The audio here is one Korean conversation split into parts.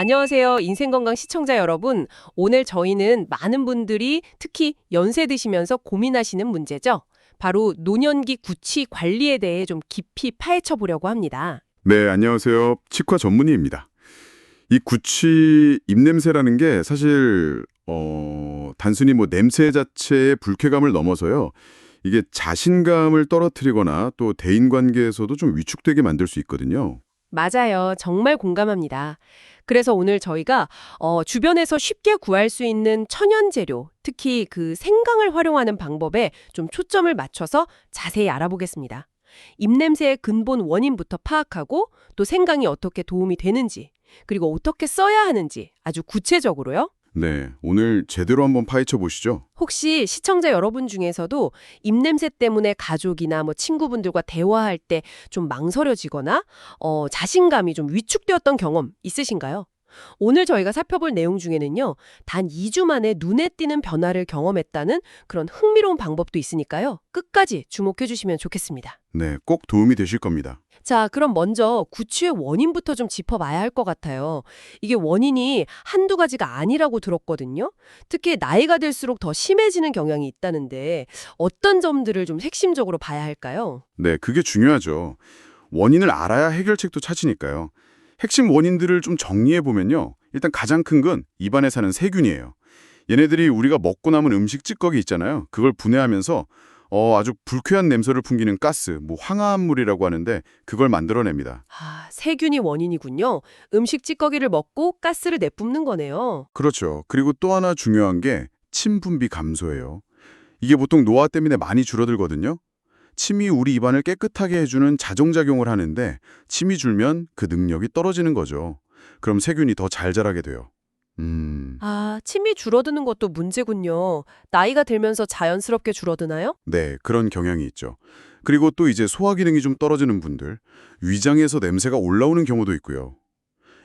안녕하세요. 인생건강 시청자 여러분. 오늘 저희는 많은 분들이 특히 연세 드시면서 고민하시는 문제죠. 바로 노년기 구취 관리에 대해 좀 깊이 파헤쳐 보려고 합니다. 네, 안녕하세요. 치과 전문의입니다. 이 구취 입냄새라는 게 사실 단순히 뭐 냄새 자체의 불쾌감을 넘어서요. 이게 자신감을 떨어뜨리거나 또 대인관계에서도 좀 위축되게 만들 수 있거든요. 맞아요. 정말 공감합니다. 그래서 오늘 저희가 주변에서 쉽게 구할 수 있는 천연 재료, 특히 그 생강을 활용하는 방법에 좀 초점을 맞춰서 자세히 알아보겠습니다. 입냄새의 근본 원인부터 파악하고 또 생강이 어떻게 도움이 되는지, 그리고 어떻게 써야 하는지 아주 구체적으로요. 네, 오늘 제대로 한번 파헤쳐 보시죠. 혹시 시청자 여러분 중에서도 입냄새 때문에 가족이나 뭐 친구분들과 대화할 때 좀 망설여지거나 자신감이 좀 위축되었던 경험 있으신가요? 오늘 저희가 살펴볼 내용 중에는요. 단 2주 만에 눈에 띄는 변화를 경험했다는 그런 흥미로운 방법도 있으니까요. 끝까지 주목해 주시면 좋겠습니다. 네, 꼭 도움이 되실 겁니다. 자, 그럼 먼저 구취의 원인부터 좀 짚어봐야 할 것 같아요. 이게 원인이 한두 가지가 아니라고 들었거든요. 특히 나이가 들수록 더 심해지는 경향이 있다는데 어떤 점들을 좀 핵심적으로 봐야 할까요? 네, 그게 중요하죠. 원인을 알아야 해결책도 찾으니까요. 핵심 원인들을 좀 정리해 보면요. 일단 가장 큰 건 입안에 사는 세균이에요. 얘네들이 우리가 먹고 남은 음식 찌꺼기 있잖아요. 그걸 분해하면서 아주 불쾌한 냄새를 풍기는 가스, 뭐 황화합물이라고 하는데 그걸 만들어냅니다. 아, 세균이 원인이군요. 음식 찌꺼기를 먹고 가스를 내뿜는 거네요. 그렇죠. 그리고 또 하나 중요한 게 침 분비 감소예요. 이게 보통 노화 때문에 많이 줄어들거든요. 침이 우리 입안을 깨끗하게 해주는 자정작용을 하는데 침이 줄면 그 능력이 떨어지는 거죠. 그럼 세균이 더 잘 자라게 돼요. 아, 침이 줄어드는 것도 문제군요. 나이가 들면서 자연스럽게 줄어드나요? 네, 그런 경향이 있죠. 그리고 또 이제 소화 기능이 좀 떨어지는 분들, 위장에서 냄새가 올라오는 경우도 있고요.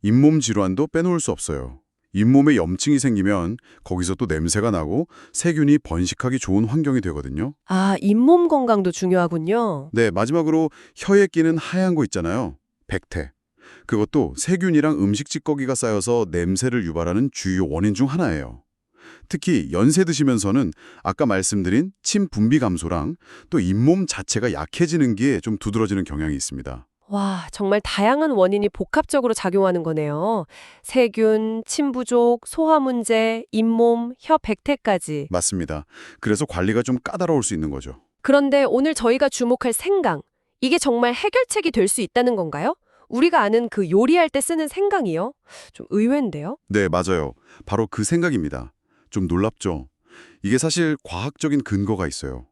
잇몸 질환도 빼놓을 수 없어요. 잇몸에 염증이 생기면 거기서 또 냄새가 나고 세균이 번식하기 좋은 환경이 되거든요. 아, 잇몸 건강도 중요하군요. 네, 마지막으로 혀에 끼는 하얀 거 있잖아요. 백태. 그것도 세균이랑 음식 찌꺼기가 쌓여서 냄새를 유발하는 주요 원인 중 하나예요. 특히 연세 드시면서는 아까 말씀드린 침 분비 감소랑 또 잇몸 자체가 약해지는 게 좀 두드러지는 경향이 있습니다. 와, 정말 다양한 원인이 복합적으로 작용하는 거네요. 세균, 침 부족, 소화 문제, 잇몸, 혀 백태까지. 맞습니다. 그래서 관리가 좀 까다로울 수 있는 거죠. 그런데 오늘 저희가 주목할 생강, 이게 정말 해결책이 될 수 있다는 건가요? 우리가 아는 그 요리할 때 쓰는 생강이요? 좀 의외인데요? 네, 맞아요. 바로 그 생각입니다. 좀 놀랍죠? 이게 사실 과학적인 근거가 있어요.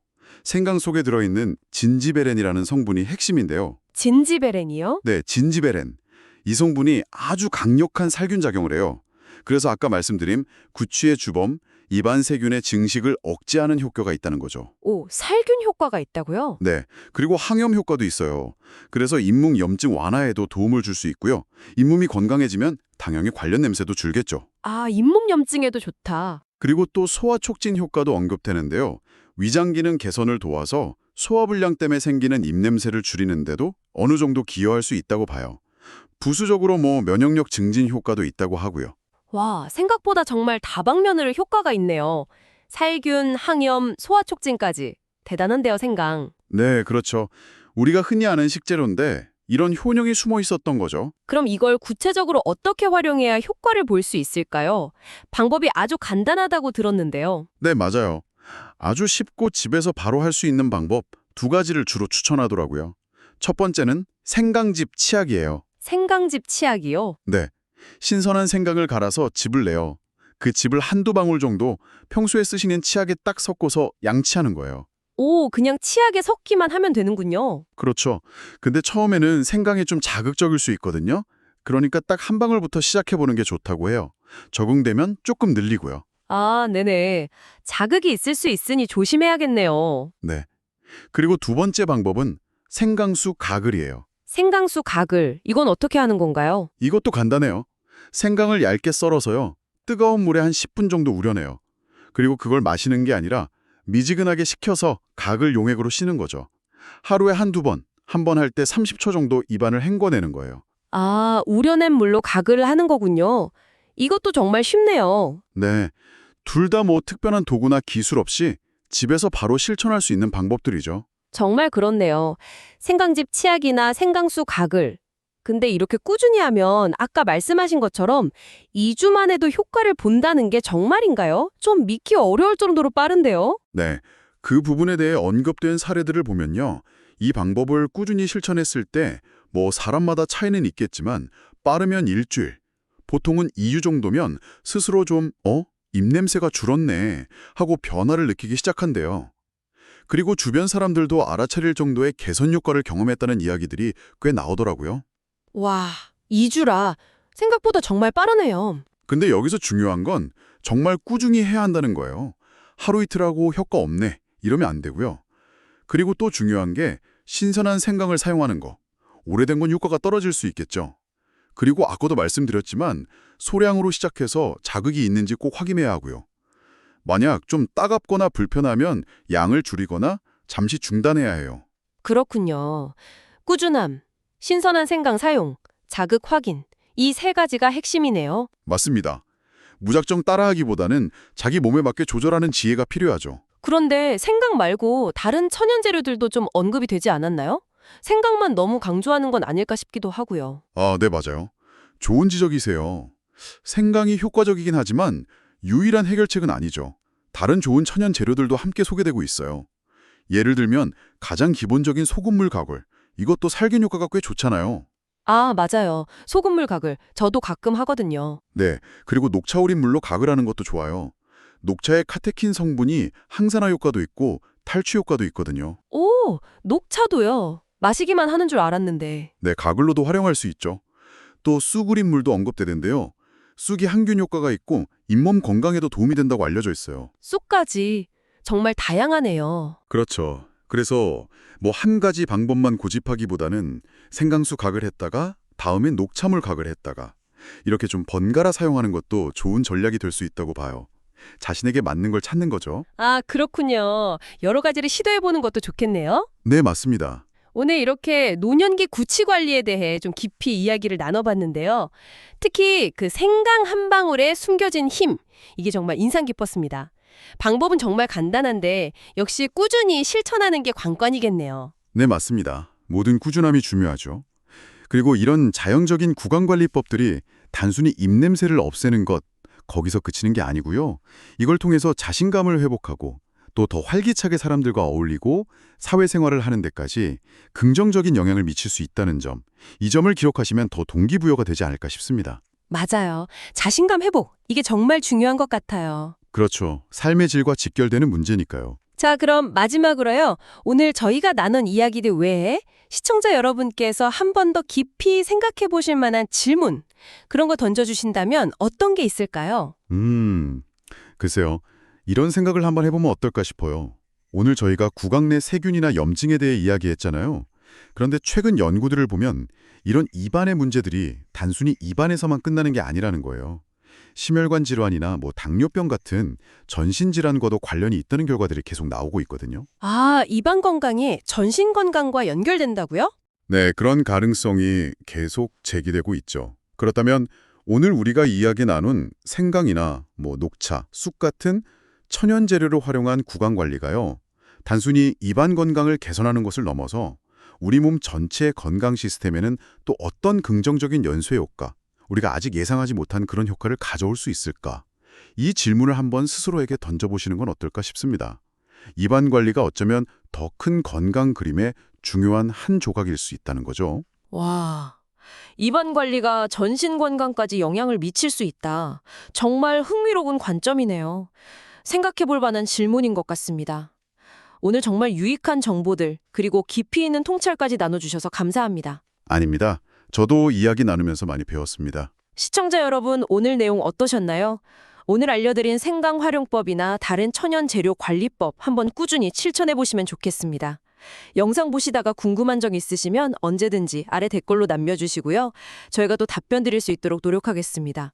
생강 속에 들어있는 진지베렌이라는 성분이 핵심인데요. 진지베렌이요? 네, 진지베렌. 이 성분이 아주 강력한 살균 작용을 해요. 그래서 아까 말씀드린 구취의 주범, 입안 세균의 증식을 억제하는 효과가 있다는 거죠. 오, 살균 효과가 있다고요? 네, 그리고 항염 효과도 있어요. 그래서 잇몸 염증 완화에도 도움을 줄 수 있고요. 잇몸이 건강해지면 당연히 관련 냄새도 줄겠죠. 아, 잇몸 염증에도 좋다. 그리고 또 소화 촉진 효과도 언급되는데요. 위장 기능 개선을 도와서 소화불량 때문에 생기는 입냄새를 줄이는데도 어느 정도 기여할 수 있다고 봐요. 부수적으로 뭐 면역력 증진 효과도 있다고 하고요. 와, 생각보다 정말 다방면으로 효과가 있네요. 살균, 항염, 소화 촉진까지. 대단한데요, 생강. 네, 그렇죠. 우리가 흔히 아는 식재료인데 이런 효능이 숨어 있었던 거죠. 그럼 이걸 구체적으로 어떻게 활용해야 효과를 볼 수 있을까요? 방법이 아주 간단하다고 들었는데요. 네, 맞아요. 아주 쉽고 집에서 바로 할 수 있는 방법 두 가지를 주로 추천하더라고요. 첫 번째는 생강즙 치약이에요. 생강즙 치약이요? 네, 신선한 생강을 갈아서 즙을 내요. 그 즙을 한두 방울 정도 평소에 쓰시는 치약에 딱 섞어서 양치하는 거예요. 오, 그냥 치약에 섞기만 하면 되는군요. 그렇죠. 근데 처음에는 생강이 좀 자극적일 수 있거든요. 그러니까 딱 한 방울부터 시작해보는 게 좋다고 해요. 적응되면 조금 늘리고요. 아, 네네. 자극이 있을 수 있으니 조심해야겠네요. 네. 그리고 두 번째 방법은 생강수 가글이에요. 생강수 가글, 이건 어떻게 하는 건가요? 이것도 간단해요. 생강을 얇게 썰어서요. 뜨거운 물에 한 10분 정도 우려내요. 그리고 그걸 마시는 게 아니라 미지근하게 식혀서 가글 용액으로 씻는 거죠. 하루에 한두 번, 한 번 할 때 30초 정도 입안을 헹궈내는 거예요. 아, 우려낸 물로 가글을 하는 거군요. 이것도 정말 쉽네요. 네, 둘 다 뭐 특별한 도구나 기술 없이 집에서 바로 실천할 수 있는 방법들이죠. 정말 그렇네요. 생강즙 치약이나 생강수 가글. 근데 이렇게 꾸준히 하면 아까 말씀하신 것처럼 2주만 해도 효과를 본다는 게 정말인가요? 좀 믿기 어려울 정도로 빠른데요? 네, 그 부분에 대해 언급된 사례들을 보면요. 이 방법을 꾸준히 실천했을 때 뭐 사람마다 차이는 있겠지만 빠르면 일주일, 보통은 2주 정도면 스스로 좀 입냄새가 줄었네 하고 변화를 느끼기 시작한대요. 그리고 주변 사람들도 알아차릴 정도의 개선 효과를 경험했다는 이야기들이 꽤 나오더라고요. 와, 2주라 생각보다 정말 빠르네요. 근데 여기서 중요한 건 정말 꾸준히 해야 한다는 거예요. 하루 이틀 하고 효과 없네 이러면 안 되고요. 그리고 또 중요한 게 신선한 생강을 사용하는 거. 오래된 건 효과가 떨어질 수 있겠죠. 그리고 아까도 말씀드렸지만 소량으로 시작해서 자극이 있는지 꼭 확인해야 하고요. 만약 좀 따갑거나 불편하면 양을 줄이거나 잠시 중단해야 해요. 그렇군요. 꾸준함, 신선한 생강 사용, 자극 확인. 이 세 가지가 핵심이네요. 맞습니다. 무작정 따라하기보다는 자기 몸에 맞게 조절하는 지혜가 필요하죠. 그런데 생강 말고 다른 천연 재료들도 좀 언급이 되지 않았나요? 생강만 너무 강조하는 건 아닐까 싶기도 하고요. 아, 네, 맞아요. 좋은 지적이세요. 생강이 효과적이긴 하지만 유일한 해결책은 아니죠. 다른 좋은 천연 재료들도 함께 소개되고 있어요. 예를 들면 가장 기본적인 소금물 가글. 이것도 살균 효과가 꽤 좋잖아요. 아, 맞아요. 소금물 가글. 저도 가끔 하거든요. 네, 그리고 녹차 우린 물로 가글하는 것도 좋아요. 녹차의 카테킨 성분이 항산화 효과도 있고 탈취 효과도 있거든요. 오, 녹차도요. 마시기만 하는 줄 알았는데. 네, 가글로도 활용할 수 있죠. 또 쑥 우린 물도 언급되는데요. 쑥이 항균 효과가 있고 잇몸 건강에도 도움이 된다고 알려져 있어요. 쑥까지. 정말 다양하네요. 그렇죠. 그래서 뭐 한 가지 방법만 고집하기보다는 생강수 각을 했다가 다음엔 녹차물 각을 했다가 이렇게 좀 번갈아 사용하는 것도 좋은 전략이 될 수 있다고 봐요. 자신에게 맞는 걸 찾는 거죠. 아, 그렇군요. 여러 가지를 시도해보는 것도 좋겠네요. 네, 맞습니다. 오늘 이렇게 노년기 구취 관리에 대해 좀 깊이 이야기를 나눠봤는데요. 특히 그 생강 한 방울에 숨겨진 힘, 이게 정말 인상 깊었습니다. 방법은 정말 간단한데 역시 꾸준히 실천하는 게 관건이겠네요. 네, 맞습니다. 모든 꾸준함이 중요하죠. 그리고 이런 자연적인 구강관리법들이 단순히 입냄새를 없애는 것, 거기서 그치는 게 아니고요. 이걸 통해서 자신감을 회복하고 또 더 활기차게 사람들과 어울리고 사회생활을 하는 데까지 긍정적인 영향을 미칠 수 있다는 점, 이 점을 기록하시면 더 동기부여가 되지 않을까 싶습니다. 맞아요. 자신감 회복, 이게 정말 중요한 것 같아요. 그렇죠. 삶의 질과 직결되는 문제니까요. 자, 그럼 마지막으로요. 오늘 저희가 나눈 이야기들 외에 시청자 여러분께서 한 번 더 깊이 생각해 보실 만한 질문, 그런 거 던져주신다면 어떤 게 있을까요? 글쎄요. 이런 생각을 한번 해보면 어떨까 싶어요. 오늘 저희가 구강 내 세균이나 염증에 대해 이야기했잖아요. 그런데 최근 연구들을 보면 이런 입안의 문제들이 단순히 입안에서만 끝나는 게 아니라는 거예요. 심혈관 질환이나 뭐 당뇨병 같은 전신 질환과도 관련이 있다는 결과들이 계속 나오고 있거든요. 아, 입안 건강이 전신 건강과 연결된다고요? 네, 그런 가능성이 계속 제기되고 있죠. 그렇다면 오늘 우리가 이야기 나눈 생강이나 뭐 녹차, 쑥 같은 천연 재료로 활용한 구강 관리가요. 단순히 입안 건강을 개선하는 것을 넘어서 우리 몸 전체의 건강 시스템에는 또 어떤 긍정적인 연쇄 효과, 우리가 아직 예상하지 못한 그런 효과를 가져올 수 있을까? 이 질문을 한번 스스로에게 던져보시는 건 어떨까 싶습니다. 입안 관리가 어쩌면 더 큰 건강 그림의 중요한 한 조각일 수 있다는 거죠. 와, 입안 관리가 전신 건강까지 영향을 미칠 수 있다. 정말 흥미로운 관점이네요. 생각해 볼 만한 질문인 것 같습니다. 오늘 정말 유익한 정보들, 그리고 깊이 있는 통찰까지 나눠주셔서 감사합니다. 아닙니다. 저도 이야기 나누면서 많이 배웠습니다. 시청자 여러분, 오늘 내용 어떠셨나요? 오늘 알려드린 생강 활용법이나 다른 천연 재료 관리법 한번 꾸준히 실천해 보시면 좋겠습니다. 영상 보시다가 궁금한 점 있으시면 언제든지 아래 댓글로 남겨주시고요. 저희가 또 답변 드릴 수 있도록 노력하겠습니다.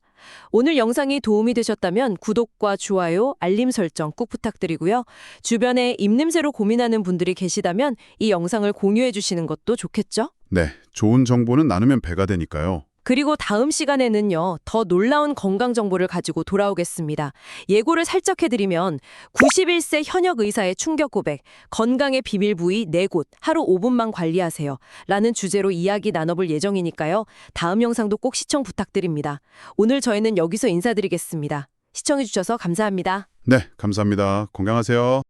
오늘 영상이 도움이 되셨다면 구독과 좋아요, 알림 설정 꼭 부탁드리고요. 주변에 입냄새로 고민하는 분들이 계시다면 이 영상을 공유해 주시는 것도 좋겠죠? 네, 좋은 정보는 나누면 배가 되니까요. 그리고 다음 시간에는요, 더 놀라운 건강 정보를 가지고 돌아오겠습니다. 예고를 살짝 해드리면 91세 현역 의사의 충격 고백, 건강의 비밀 부위 4곳, 하루 5분만 관리하세요. 라는 주제로 이야기 나눠볼 예정이니까요. 다음 영상도 꼭 시청 부탁드립니다. 오늘 저희는 여기서 인사드리겠습니다. 시청해주셔서 감사합니다. 네, 감사합니다. 건강하세요.